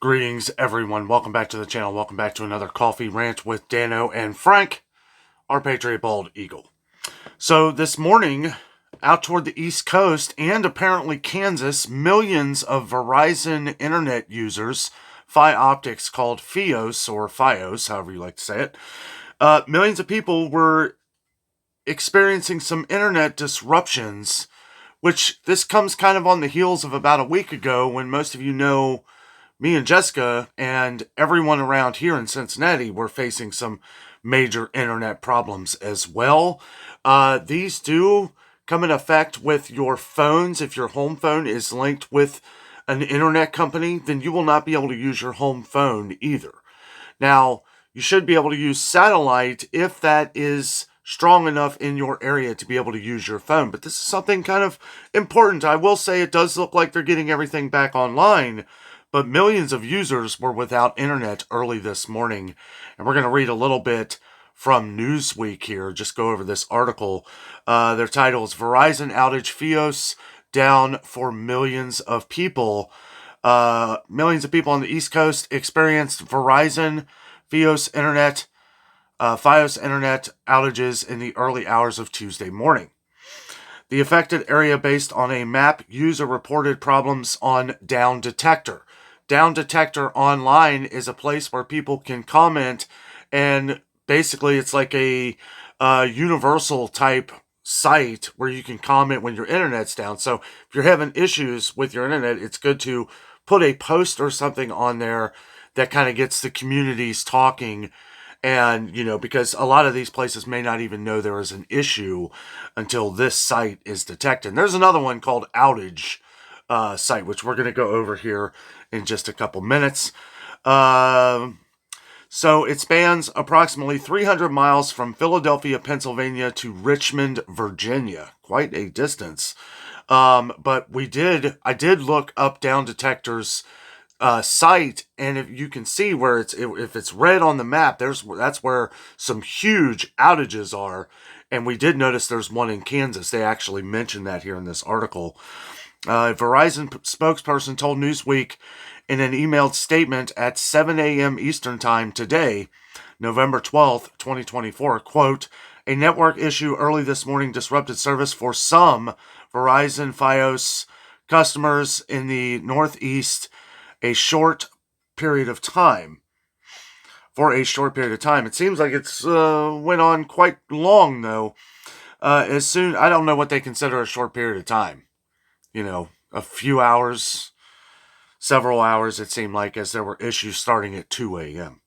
Greetings, everyone. Welcome back to the channel. Welcome back to another Coffee Rant with Dano and Frank, our Patriot Bald Eagle. So this morning, out toward the East Coast and apparently Kansas, millions of Verizon internet users, optics called Fios, however you like to say it, millions of people were experiencing some internet disruptions, which this comes kind of on the heels of about a week ago when most of you know me and Jessica and everyone around here in Cincinnati were facing some major internet problems as well. These do come in effect with your phones. If your home phone is linked with an internet company, then you will not be able to use your home phone either. Now, you should be able to use satellite if that is strong enough in your area to be able to use your phone. But this is something kind of important. I will say it does look like they're getting everything back online, but millions of users were without internet early this morning. And we're going to read a little bit from Newsweek here, just go over this article. Their title is Verizon Outage Fios Down for Millions of People. Millions of people on the East Coast experienced Verizon Fios internet outages in the early hours of Tuesday morning. The affected area based on a map user reported problems on Down Detector. Down Detector online is a place where people can comment, and basically it's like a universal type site where you can comment when your internet's down. So if you're having issues with your internet, it's good to put a post or something on there that kind of gets the communities talking. And, because a lot of these places may not even know there is an issue until this site is detected. And there's another one called Outage site, which we're going to go over here in just a couple minutes. So it spans approximately 300 miles from Philadelphia, Pennsylvania to Richmond, Virginia. Quite a distance. But I did look up Down Detector's site, and if you can see where if it's red on the map, that's where some huge outages are. And we did notice there's one in Kansas. They actually mentioned that here in this article. Verizon spokesperson told Newsweek in an emailed statement at 7 a.m. Eastern Time today, November 12th, 2024, quote, a network issue early this morning disrupted service for some Verizon Fios customers in the Northeast for a short period of time. It seems like it's went on quite long, though. I don't know what they consider a short period of time. A few hours, several hours, it seemed like, as there were issues starting at 2 a.m.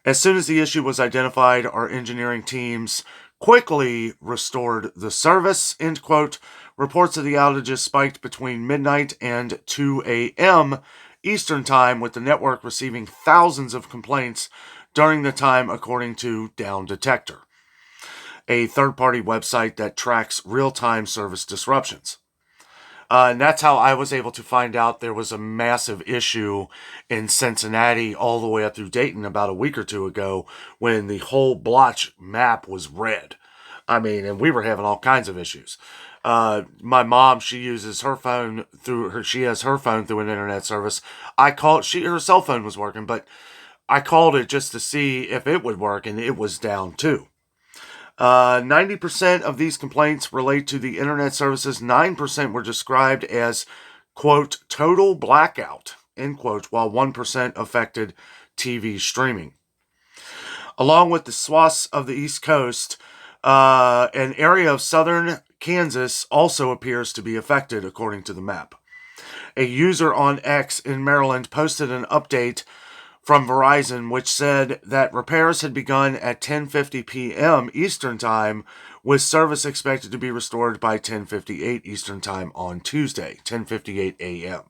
As soon as the issue was identified, our engineering teams quickly restored the service, end quote. Reports of the outages spiked between midnight and 2 a.m. Eastern Time, with the network receiving thousands of complaints during the time, according to Down Detector, a third-party website that tracks real-time service disruptions. And that's how I was able to find out there was a massive issue in Cincinnati all the way up through Dayton about a week or two ago when the whole blotch map was red. And we were having all kinds of issues. My mom, she uses her phone she has her phone through an internet service. Her cell phone was working, but I called it just to see if it would work, and it was down too. 90% of these complaints relate to the internet services. 9% were described as, quote, total blackout, end quote, while 1% affected TV streaming. Along with the swaths of the East Coast, an area of southern Kansas also appears to be affected, according to the map. A user on X in Maryland posted an update from Verizon, which said that repairs had begun at 10:50 p.m. Eastern Time, with service expected to be restored by 10:58 Eastern Time on Tuesday, 10:58 a.m.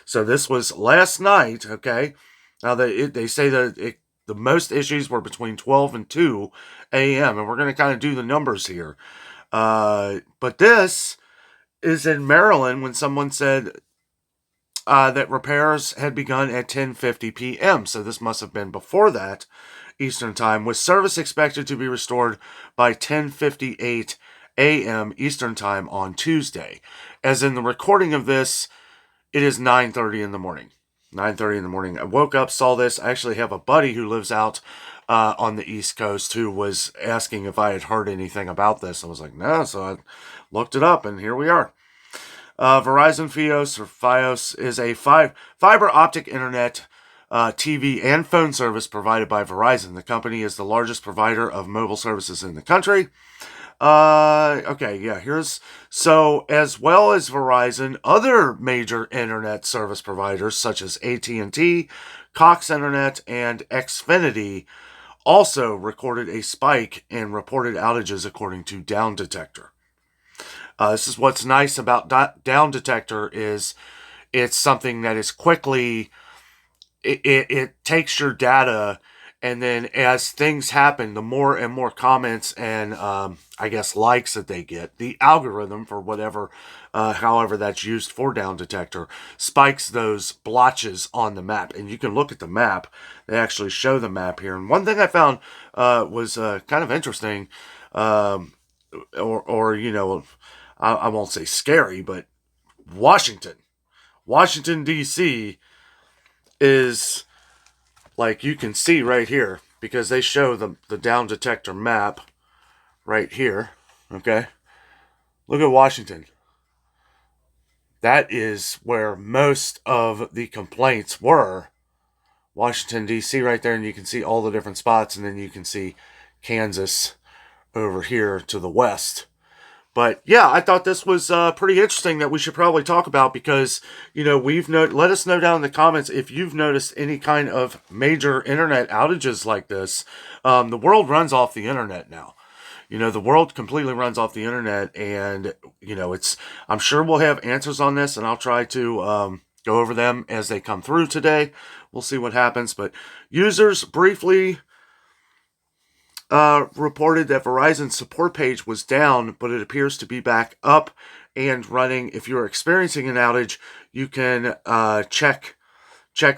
So this was last night, okay? Now, they say that the most issues were between 12 and 2 a.m., and we're going to kind of do the numbers here. But this is in Maryland when someone said that repairs had begun at 10:50 p.m. So this must have been before that Eastern Time, with service expected to be restored by 10:58 a.m. Eastern Time on Tuesday. As in the recording of this, it is 9:30 in the morning. 9:30 in the morning. I woke up, saw this. I actually have a buddy who lives out on the East Coast who was asking if I had heard anything about this. I was like, no. So I looked it up, and here we are. Verizon Fios is a fiber optic internet, TV, and phone service provided by Verizon. The company is the largest provider of mobile services in the country. Okay, yeah, so as well as Verizon, other major internet service providers such as AT&T, Cox Internet, and Xfinity also recorded a spike in reported outages according to Down Detector. This is what's nice about Down Detector is it's something that is quickly, it takes your data, and then as things happen, the more and more comments and I guess likes that they get, the algorithm for whatever, however that's used for Down Detector, spikes those blotches on the map. And you can look at the map. They actually show the map here. And one thing I found was kind of interesting, or you know, I won't say scary, but Washington D.C. is, like you can see right here, because they show the Down Detector map right here. Okay, look at Washington. That is where most of the complaints were. Washington D.C. right there, and you can see all the different spots, and then you can see Kansas over here to the west. But yeah, I thought this was pretty interesting that we should probably talk about, because, you know, let us know down in the comments if you've noticed any kind of major internet outages like this. The world runs off the internet now. You know, the world completely runs off the internet, and, you know, I'm sure we'll have answers on this, and I'll try to go over them as they come through today. We'll see what happens. But users briefly reported that Verizon's support page was down, but it appears to be back up and running. If you're experiencing an outage, you can check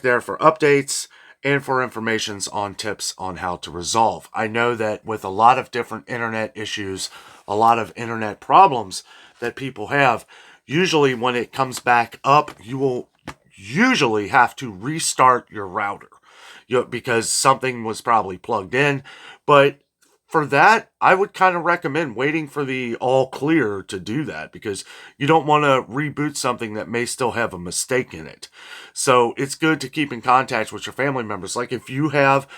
there for updates and for informations on tips on how to resolve. I know that with a lot of different internet issues, a lot of internet problems that people have, usually when it comes back up, you will usually have to restart your router, because something was probably plugged in. But for that, I would kind of recommend waiting for the all clear to do that, because you don't want to reboot something that may still have a mistake in it. So it's good to keep in contact with your family members. Like if you have,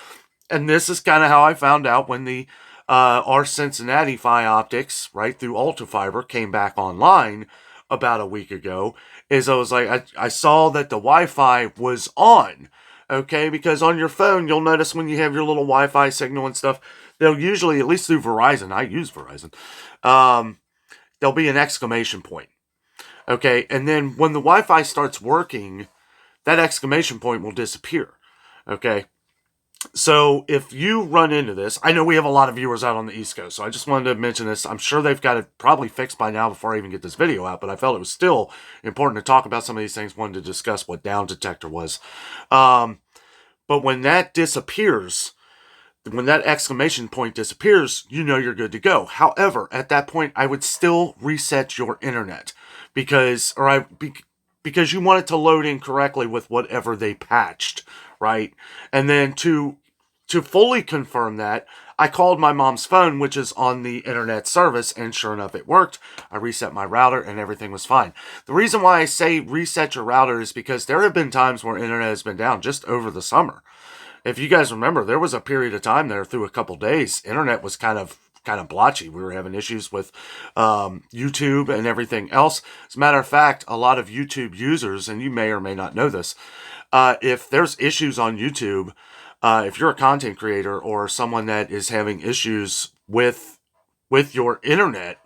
and this is kind of how I found out when our Cincinnati Optics, right, through Ultra Fiber came back online about a week ago, is I was like, I saw that the Wi-Fi was on. Okay, because on your phone, you'll notice when you have your little Wi-Fi signal and stuff, they'll usually, at least through Verizon, I use Verizon, there'll be an exclamation point. Okay, and then when the Wi-Fi starts working, that exclamation point will disappear. Okay, so if you run into this, I know we have a lot of viewers out on the East Coast, so I just wanted to mention this. I'm sure they've got it probably fixed by now before I even get this video out, but I felt it was still important to talk about some of these things. Wanted to discuss what Down Detector was. But when that disappears, when that exclamation point disappears, you know you're good to go. However, at that point, I would still reset your internet, because you want it to load in correctly with whatever they patched, right? And then to fully confirm that, I called my mom's phone, which is on the internet service, and sure enough, it worked. I reset my router, and everything was fine. The reason why I say reset your router is because there have been times where internet has been down just over the summer. If you guys remember, there was a period of time there through a couple days, internet was kind of blotchy. We were having issues with YouTube and everything else. As a matter of fact, a lot of YouTube users, and you may or may not know this, if there's issues on YouTube, if you're a content creator or someone that is having issues with your internet,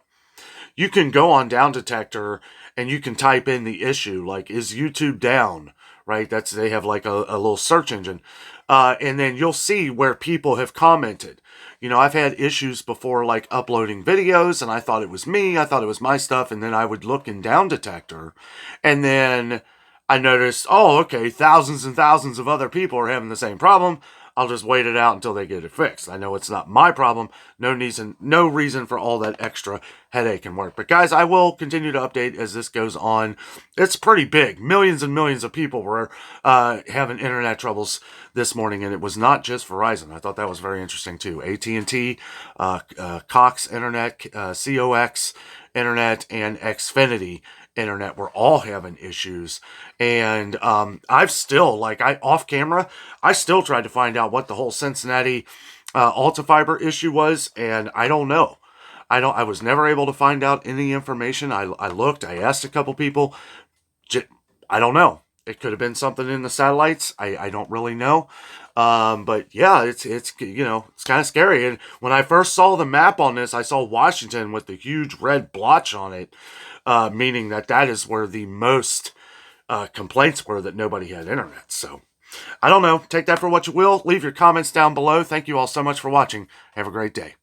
you can go on Down Detector and you can type in the issue, like, is YouTube down? Right? They have like a little search engine. And then you'll see where people have commented. You know, I've had issues before, like uploading videos, and I thought it was me. I thought it was my stuff. And then I would look in Down Detector, and then I noticed, oh, okay, thousands and thousands of other people are having the same problem. I'll just wait it out until they get it fixed. I know it's not my problem. No reason for all that extra headache and work. But guys, I will continue to update as this goes on. It's pretty big. Millions and millions of people were having internet troubles this morning, and it was not just Verizon. I thought that was very interesting too. AT&T, Cox Internet, COX Internet, and Xfinity Internet were all having issues. And I've still, off camera, I still tried to find out what the whole Cincinnati Alta issue was, and I don't know. I was never able to find out any information. I looked, I asked a couple people. I don't know. It could have been something in the satellites. I don't really know. But yeah, it's it's kind of scary. And when I first saw the map on this, I saw Washington with the huge red blotch on it, meaning that is where the most complaints were that nobody had internet. So I don't know. Take that for what you will. Leave your comments down below. Thank you all so much for watching. Have a great day.